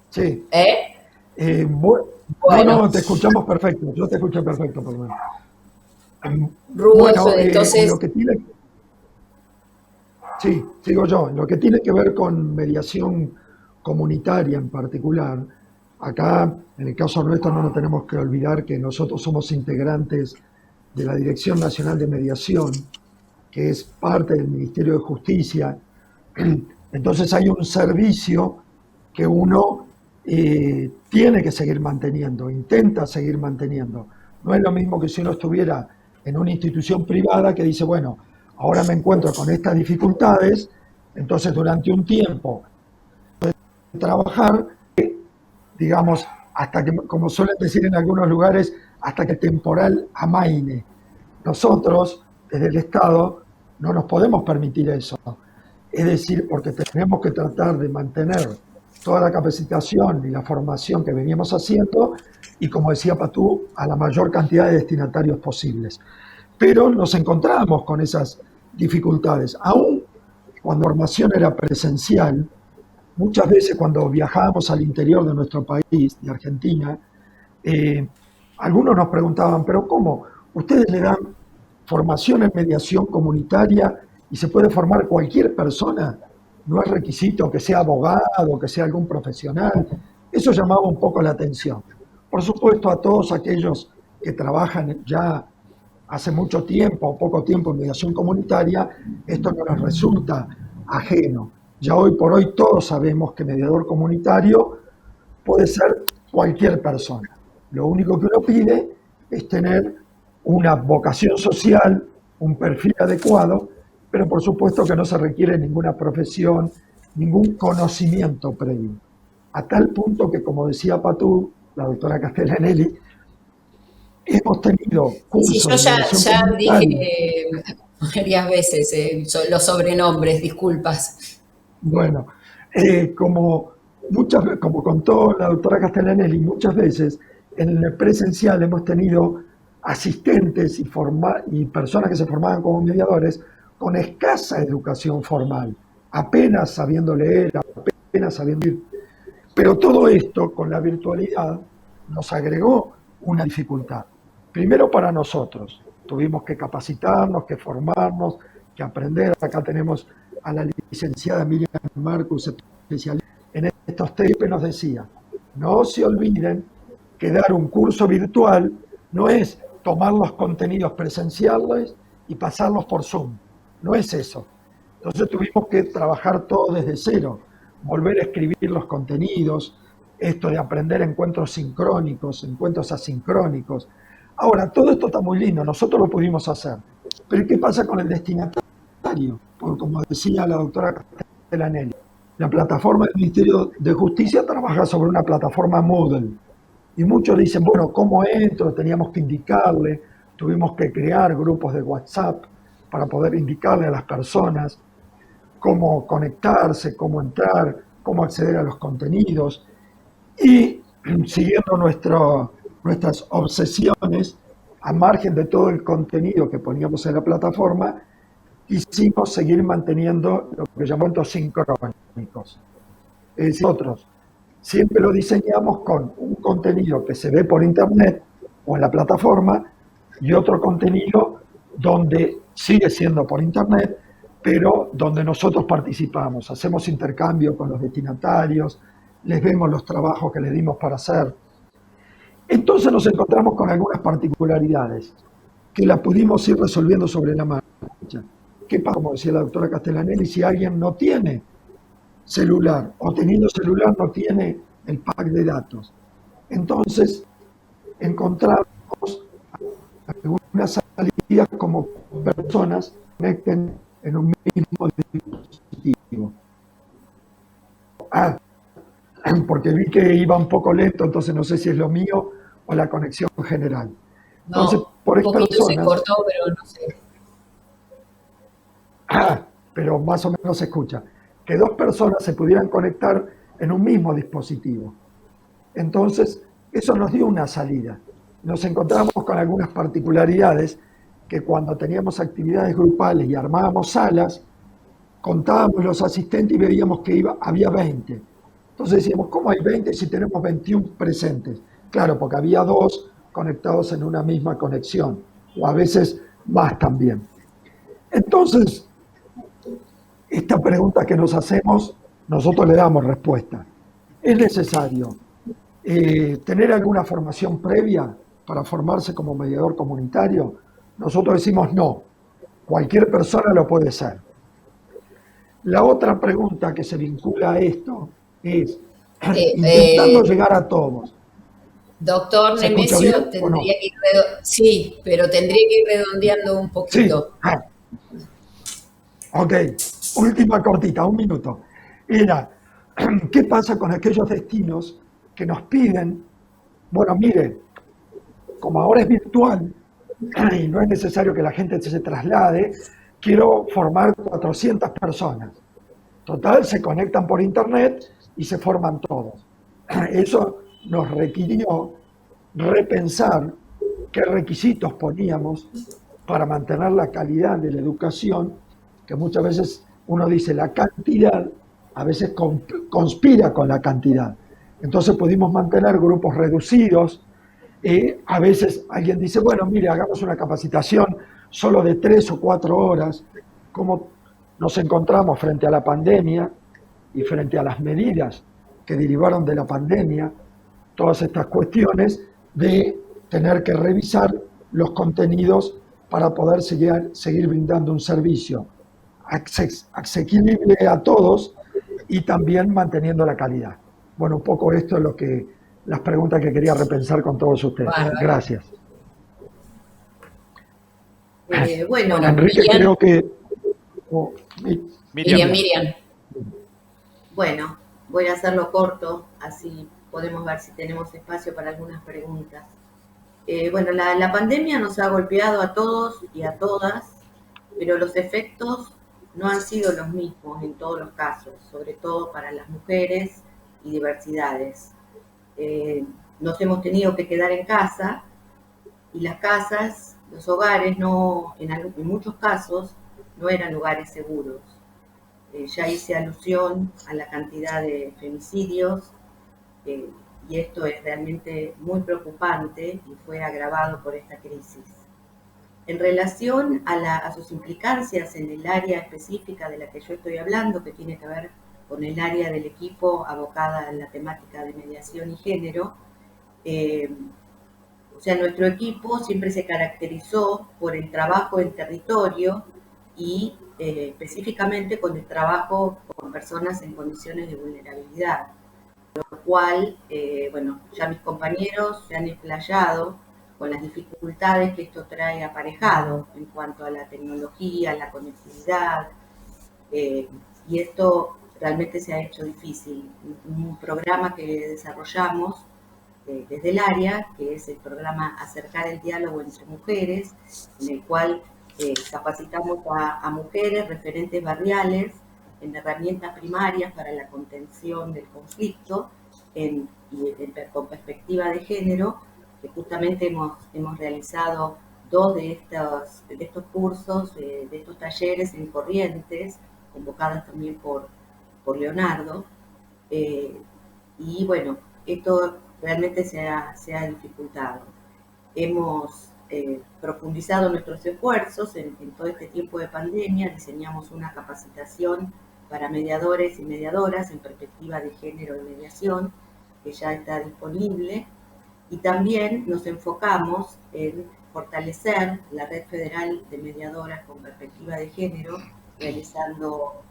Sí, ¿Eh? no, Bueno, no, te escuchamos perfecto, yo te escuché perfecto, por lo menos. Rubos, Bueno, en lo entonces, que tiene, sí, sigo yo, en lo que tiene que ver con mediación comunitaria en particular, acá en el caso nuestro no nos tenemos que olvidar que nosotros somos integrantes de la Dirección Nacional de Mediación, que es parte del Ministerio de Justicia. Entonces hay un servicio que uno tiene que seguir manteniendo, intenta seguir manteniendo. No es lo mismo que si uno estuviera en una institución privada que dice, bueno, ahora me encuentro con estas dificultades, entonces durante un tiempo de trabajar, digamos, hasta que, como suelen decir en algunos lugares, hasta que el temporal amaine. Nosotros, desde el Estado, no nos podemos permitir eso. Es decir, porque tenemos que tratar de mantener toda la capacitación y la formación que veníamos haciendo y, como decía Patú, a la mayor cantidad de destinatarios posibles. Pero nos encontramos con esas dificultades. Aún cuando la formación era presencial, muchas veces cuando viajábamos al interior de nuestro país, de Argentina, eh, algunos nos preguntaban, pero ¿cómo? ¿Ustedes le dan formación en mediación comunitaria y se puede formar cualquier persona? No es requisito que sea abogado, que sea algún profesional. Eso llamaba un poco la atención. Por supuesto, a todos aquellos que trabajan ya hace mucho tiempo o poco tiempo en mediación comunitaria, esto no les resulta ajeno. Ya hoy por hoy todos sabemos que mediador comunitario puede ser cualquier persona. Lo único que uno pide es tener una vocación social, un perfil adecuado, pero por supuesto que no se requiere ninguna profesión, ningún conocimiento previo. A tal punto que, como decía Patú, la doctora Castellanelli, hemos tenido sí, cursos yo de mediación ya dije comunitaria. varias veces los sobrenombres, disculpas. Bueno, como, como contó la doctora Castellanelli, muchas veces en el presencial hemos tenido asistentes y personas que se formaban como mediadores con escasa educación formal, apenas sabiendo leer, apenas sabiendo ir. Pero todo esto con la virtualidad nos agregó una dificultad. Primero para nosotros, tuvimos que capacitarnos, que formarnos, que aprender. Acá tenemos a la licenciada Miriam Marcus, especialista en estos temas, que nos decía, no se olviden que dar un curso virtual no es tomar los contenidos presenciales y pasarlos por Zoom. No es eso. Entonces tuvimos que trabajar todo desde cero, volver a escribir los contenidos, esto de aprender encuentros sincrónicos, encuentros asincrónicos. Ahora, todo esto está muy lindo, nosotros lo pudimos hacer, pero ¿qué pasa con el destinatario? Porque como decía la doctora Castellanelli, la plataforma del Ministerio de Justicia trabaja sobre una plataforma Moodle. Y muchos dicen, bueno, ¿cómo entro? Teníamos que indicarle, tuvimos que crear grupos de WhatsApp para poder indicarle a las personas cómo conectarse, cómo entrar, cómo acceder a los contenidos. Y siguiendo nuestras obsesiones, a margen de todo el contenido que poníamos en la plataforma, quisimos seguir manteniendo lo que llamamos sincrónicos. Es decir, nosotros siempre lo diseñamos con un contenido que se ve por internet o en la plataforma y otro contenido donde sigue siendo por internet, pero donde nosotros participamos, hacemos intercambio con los destinatarios, les vemos los trabajos que les dimos para hacer. Entonces nos encontramos con algunas particularidades que las pudimos ir resolviendo sobre la marcha. ¿Qué pasa? Como decía la doctora Castellanelli, si alguien no tiene celular o teniendo celular no tiene el pack de datos? Entonces encontramos algunas salidas como personas conecten en un mismo porque vi que iba un poco lento, entonces no sé si es lo mío o la conexión general. Entonces, No, por un estas poquito se zonas, cortó, pero no sé. pero más o menos se escucha, que dos personas se pudieran conectar en un mismo dispositivo. Entonces, eso nos dio una salida. Nos encontramos con algunas particularidades que cuando teníamos actividades grupales y armábamos salas, contábamos los asistentes y veíamos que había 20. Entonces decíamos, ¿cómo hay 20 si tenemos 21 presentes? Claro, porque había dos conectados en una misma conexión, o a veces más también. Entonces, esta pregunta que nos hacemos, nosotros le damos respuesta. ¿Es necesario tener alguna formación previa para formarse como mediador comunitario? Nosotros decimos no, cualquier persona lo puede ser. La otra pregunta que se vincula a esto es, Eh, intentando eh, llegar a todos, Doctor ¿se escucha bien Nemesio, o tendría no? que ir sí, pero tendría que ir redondeando un Sí. poquito. Ok, última cortita, un minuto. Era, ¿qué pasa con aquellos destinos que nos piden, bueno, mire, como ahora es virtual y no es necesario que la gente se traslade, quiero formar 400 personas. Total, se conectan por internet y se forman todos. Eso nos requirió repensar qué requisitos poníamos para mantener la calidad de la educación, que muchas veces uno dice la cantidad, a veces conspira con la cantidad. Entonces pudimos mantener grupos reducidos. A veces alguien dice, bueno, mire, hagamos una capacitación solo de 3 o 4 horas, como nos encontramos frente a la pandemia y frente a las medidas que derivaron de la pandemia, todas estas cuestiones de tener que revisar los contenidos para poder seguir brindando un servicio asequible a todos y también manteniendo la calidad. Bueno, un poco esto es las preguntas que quería repensar con todos ustedes. Bárbaro. Gracias. Bueno, Bueno, Enrique, Miriam, creo que... Miriam. Miriam. bueno, voy a hacerlo corto, así podemos ver si tenemos espacio para algunas preguntas. Bueno, la pandemia nos ha golpeado a todos y a todas, pero los efectos no han sido los mismos en todos los casos, sobre todo para las mujeres y diversidades. Nos hemos tenido que quedar en casa y las casas, los hogares, en muchos casos, no eran lugares seguros. Ya hice alusión a la cantidad de femicidios y esto es realmente muy preocupante y fue agravado por esta crisis. En relación a sus implicancias en el área específica de la que yo estoy hablando, que tiene que ver con el área del equipo abocada a la temática de mediación y género, o sea, nuestro equipo siempre se caracterizó por el trabajo en territorio y específicamente con el trabajo con personas en condiciones de vulnerabilidad, lo cual, bueno, ya mis compañeros se han explayado con las dificultades que esto trae aparejado en cuanto a la tecnología, la conectividad, y esto realmente se ha hecho difícil. Un programa que desarrollamos desde el área, que es el programa Acercar el Diálogo entre Mujeres, en el cual capacitamos a mujeres referentes barriales en herramientas primarias para la contención del conflicto con perspectiva de género, que justamente hemos realizado 2 de estos cursos, de estos talleres en Corrientes, convocadas también por Leonardo. Y bueno, esto realmente se ha dificultado. Hemos profundizado nuestros esfuerzos en todo este tiempo de pandemia, diseñamos una capacitación para mediadores y mediadoras en perspectiva de género y mediación, que ya está disponible, y también nos enfocamos en fortalecer la Red Federal de Mediadoras con Perspectiva de Género, realizando,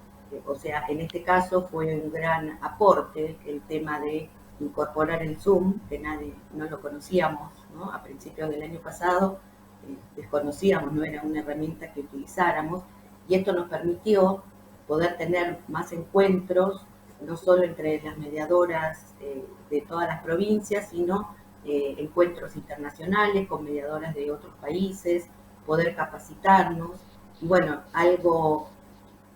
o sea, en este caso fue un gran aporte el tema de incorporar el Zoom, que no lo conocíamos, ¿no? A principios del año pasado desconocíamos, no era una herramienta que utilizáramos, y esto nos permitió poder tener más encuentros no solo entre las mediadoras de todas las provincias, sino encuentros internacionales con mediadoras de otros países, poder capacitarnos. Y bueno, algo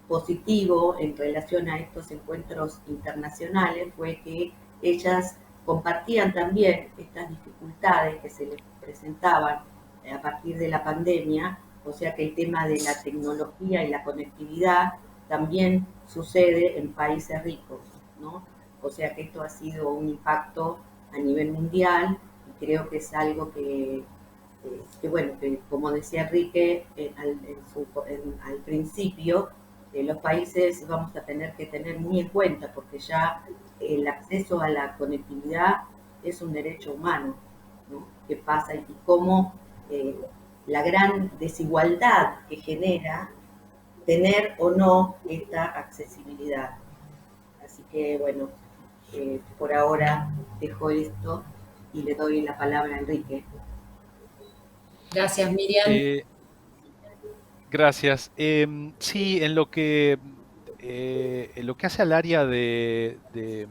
positivo en relación a estos encuentros internacionales fue que ellas compartían también estas dificultades que se les presentaban a partir de la pandemia, o sea que el tema de la tecnología y la conectividad también sucede en países ricos, ¿no? O sea que esto ha sido un impacto a nivel mundial y creo que es algo bueno, que como decía Enrique al principio, los países vamos a tener que tener muy en cuenta porque ya el acceso a la conectividad es un derecho humano, ¿no? ¿Qué pasa y cómo la gran desigualdad que genera tener o no esta accesibilidad? Así que bueno, por ahora dejo esto y le doy la palabra a Enrique. Gracias, Miriam. Gracias. Sí, en lo que hace al área de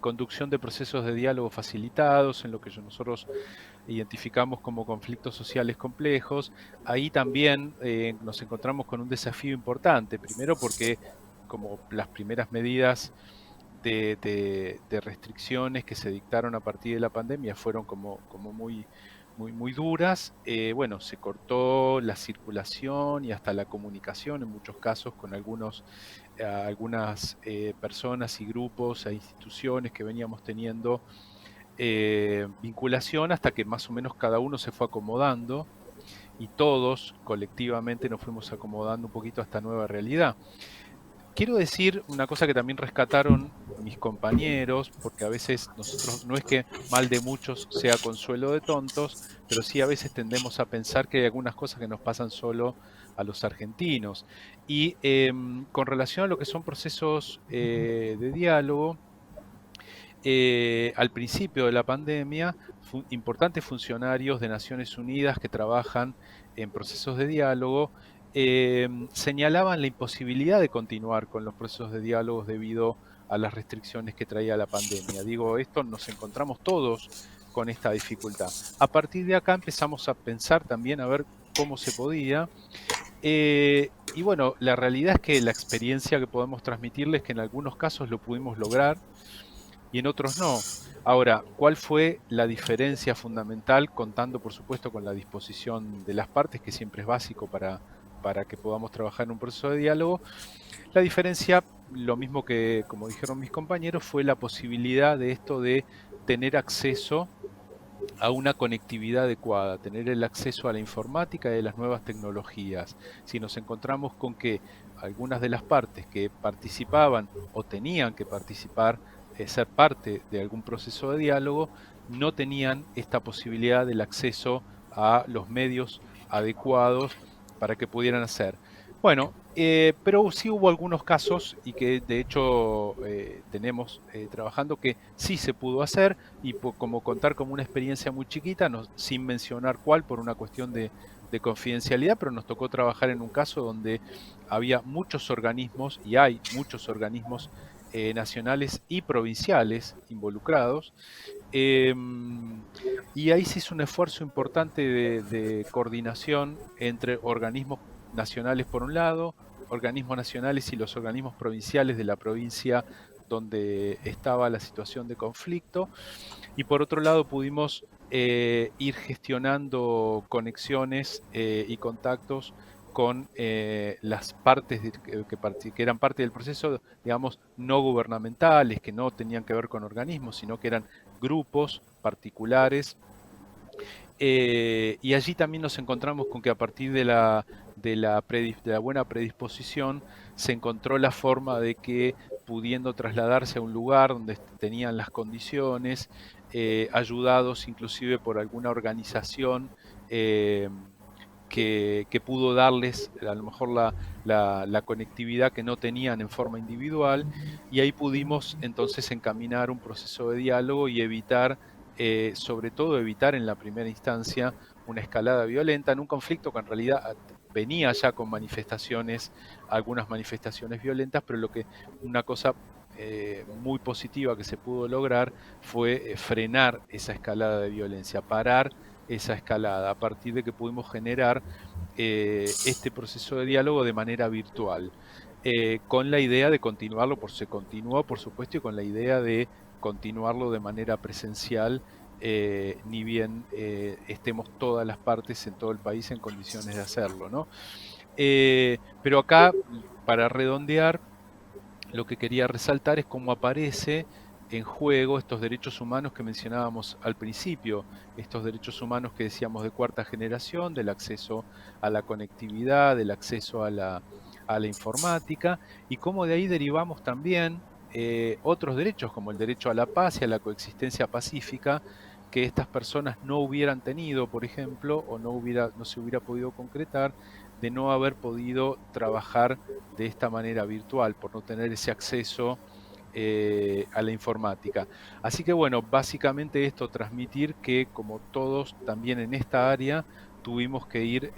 conducción de procesos de diálogo facilitados, en lo que nosotros identificamos como conflictos sociales complejos, ahí también nos encontramos con un desafío importante. Primero porque como las primeras medidas de restricciones que se dictaron a partir de la pandemia fueron como muy duras, bueno, se cortó la circulación y hasta la comunicación en muchos casos con algunas personas y grupos e instituciones que veníamos teniendo vinculación hasta que más o menos cada uno se fue acomodando y todos colectivamente nos fuimos acomodando un poquito a esta nueva realidad. Quiero decir una cosa que también rescataron mis compañeros, porque a veces nosotros, no es que mal de muchos sea consuelo de tontos, pero sí a veces tendemos a pensar que hay algunas cosas que nos pasan solo a los argentinos. Y con relación a lo que son procesos de diálogo, al principio de la pandemia, importantes funcionarios de Naciones Unidas que trabajan en procesos de diálogo señalaban la imposibilidad de continuar con los procesos de diálogo debido a las restricciones que traía la pandemia. Digo, esto nos encontramos todos con esta dificultad. A partir de acá empezamos a pensar también a ver cómo se podía. Y bueno, la realidad es que la experiencia que podemos transmitirles es que en algunos casos lo pudimos lograr y en otros no. Ahora, ¿cuál fue la diferencia fundamental? Contando, por supuesto, con la disposición de las partes, que siempre es básico para que podamos trabajar en un proceso de diálogo. La diferencia, lo mismo que, como dijeron mis compañeros, fue la posibilidad de esto de tener acceso a una conectividad adecuada, tener el acceso a la informática y a las nuevas tecnologías. Si nos encontramos con que algunas de las partes que participaban o tenían que participar, ser parte de algún proceso de diálogo, no tenían esta posibilidad del acceso a los medios adecuados para que pudieran hacer. Bueno, pero sí hubo algunos casos y que de hecho tenemos trabajando que sí se pudo hacer y como contar como una experiencia muy chiquita, sin mencionar cuál por una cuestión de confidencialidad, pero nos tocó trabajar en un caso donde había muchos organismos y hay muchos organismos nacionales y provinciales involucrados. Y ahí se hizo un esfuerzo importante de coordinación entre organismos nacionales por un lado, organismos nacionales y los organismos provinciales de la provincia donde estaba la situación de conflicto. Y por otro lado pudimos ir gestionando conexiones y contactos con las partes que eran parte del proceso, digamos, no gubernamentales, que no tenían que ver con organismos, sino que eran grupos particulares. Y allí también nos encontramos con que a partir de la buena predisposición se encontró la forma de que, pudiendo trasladarse a un lugar donde tenían las condiciones, ayudados inclusive por alguna organización que pudo darles a lo mejor la conectividad que no tenían en forma individual, y ahí pudimos entonces encaminar un proceso de diálogo y evitar, sobre todo evitar en la primera instancia, una escalada violenta en un conflicto que en realidad venía ya con manifestaciones, algunas manifestaciones violentas, pero una cosa muy positiva que se pudo lograr fue frenar esa escalada de violencia, parar esa escalada, a partir de que pudimos generar este proceso de diálogo de manera virtual, con la idea de continuarlo, se continuó por supuesto, y con la idea de continuarlo de manera presencial, ni bien estemos todas las partes en todo el país en condiciones de hacerlo, ¿no? Pero acá, para redondear, lo que quería resaltar es cómo aparece en juego estos derechos humanos que mencionábamos al principio, estos derechos humanos que decíamos de cuarta generación, del acceso a la conectividad, del acceso a la informática, y cómo de ahí derivamos también otros derechos, como el derecho a la paz y a la coexistencia pacífica, que estas personas no hubieran tenido, por ejemplo, o no se hubiera podido concretar, de no haber podido trabajar de esta manera virtual, por no tener ese acceso a la informática. Así que bueno, básicamente esto, transmitir que como todos también en esta área tuvimos que ir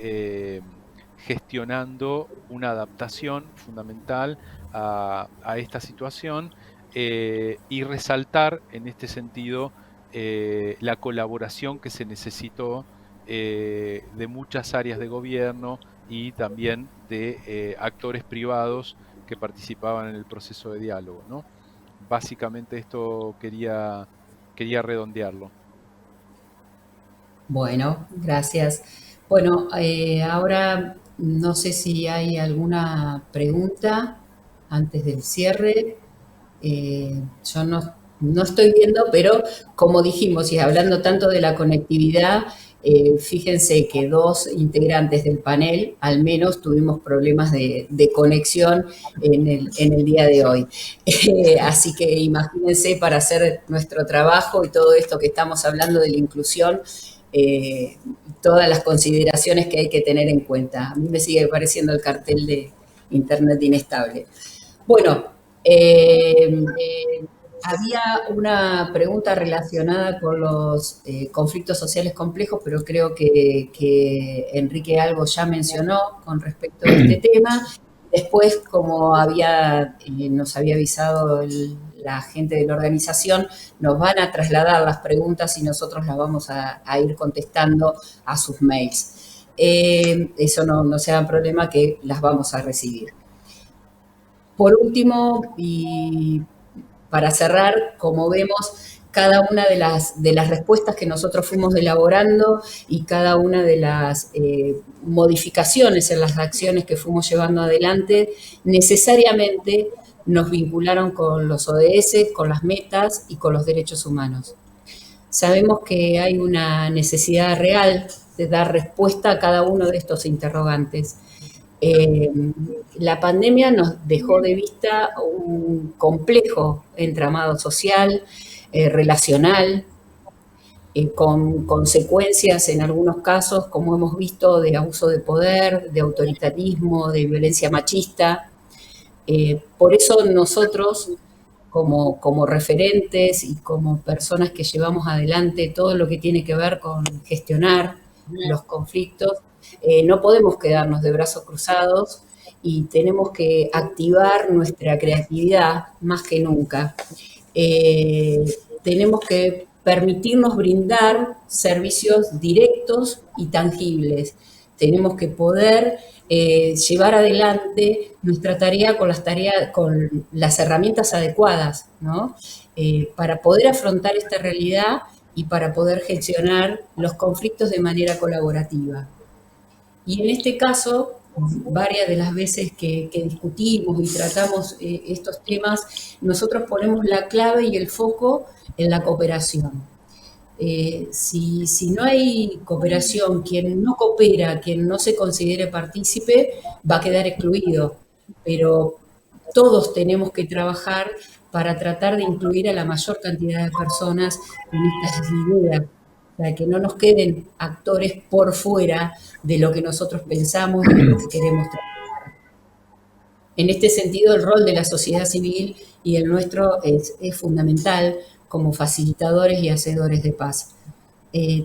gestionando una adaptación fundamental a esta situación, y resaltar en este sentido la colaboración que se necesitó de muchas áreas de gobierno y también de actores privados que participaban en el proceso de diálogo, ¿no? Básicamente esto quería redondearlo. Bueno, gracias. Bueno, ahora no sé si hay alguna pregunta antes del cierre. Yo no estoy viendo, pero como dijimos, y hablando tanto de la conectividad, fíjense que 2 integrantes del panel al menos tuvimos problemas de conexión en el día de hoy. Así que imagínense, para hacer nuestro trabajo y todo esto que estamos hablando de la inclusión, todas las consideraciones que hay que tener en cuenta. A mí me sigue pareciendo el cartel de Internet inestable. Bueno, había una pregunta relacionada con los conflictos sociales complejos, pero creo que Enrique algo ya mencionó con respecto a este tema. Después, como nos había avisado la gente de la organización, nos van a trasladar las preguntas y nosotros las vamos a ir contestando a sus mails. Eso no se hagan problema, que las vamos a recibir. Por último, y para cerrar, como vemos, cada una de las respuestas que nosotros fuimos elaborando y cada una de las modificaciones en las acciones que fuimos llevando adelante, necesariamente nos vincularon con los ODS, con las metas y con los derechos humanos. Sabemos que hay una necesidad real de dar respuesta a cada uno de estos interrogantes. La pandemia nos dejó de vista un complejo entramado social, relacional, con consecuencias en algunos casos, como hemos visto, de abuso de poder, de autoritarismo, de violencia machista. Por eso nosotros, como referentes y como personas que llevamos adelante todo lo que tiene que ver con gestionar los conflictos, no podemos quedarnos de brazos cruzados y tenemos que activar nuestra creatividad más que nunca. Tenemos que permitirnos brindar servicios directos y tangibles. Tenemos que poder llevar adelante nuestra tarea con las herramientas adecuadas, ¿no? Para poder afrontar esta realidad y para poder gestionar los conflictos de manera colaborativa. Y en este caso, varias de las veces que discutimos y tratamos estos temas, nosotros ponemos la clave y el foco en la cooperación. Si no hay cooperación, quien no coopera, quien no se considere partícipe, va a quedar excluido. Pero todos tenemos que trabajar para tratar de incluir a la mayor cantidad de personas en estas ideas, para que no nos queden actores por fuera de lo que nosotros pensamos y de lo que queremos trabajar. En este sentido, el rol de la sociedad civil y el nuestro es fundamental como facilitadores y hacedores de paz.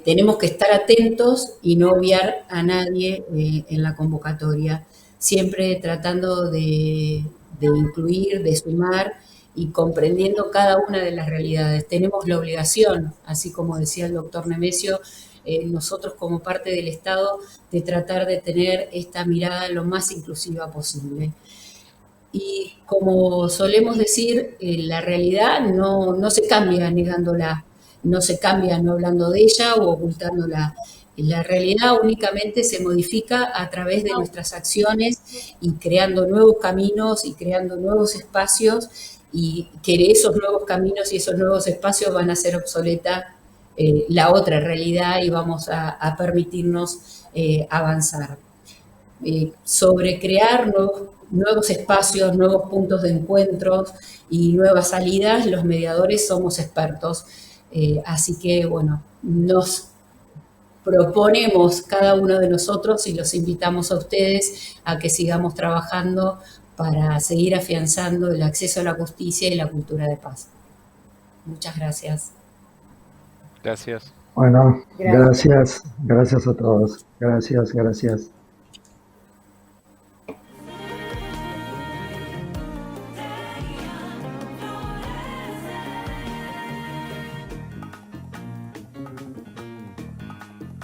Tenemos que estar atentos y no obviar a nadie en la convocatoria, siempre tratando de incluir, de sumar y comprendiendo cada una de las realidades. Tenemos la obligación, así como decía el doctor Nemesio, nosotros como parte del Estado, de tratar de tener esta mirada lo más inclusiva posible. Y como solemos decir, la realidad no se cambia negándola, no se cambia no hablando de ella o ocultándola. La realidad únicamente se modifica a través de nuestras acciones y creando nuevos caminos y creando nuevos espacios, y que esos nuevos caminos y esos nuevos espacios van a hacer obsoleta la otra realidad y vamos a permitirnos avanzar. Sobre crear nuevos espacios, nuevos puntos de encuentros y nuevas salidas, los mediadores somos expertos. Así que, bueno, nos proponemos cada uno de nosotros y los invitamos a ustedes a que sigamos trabajando para seguir afianzando el acceso a la justicia y la cultura de paz. Muchas gracias. Gracias. Bueno, gracias a todos. Gracias.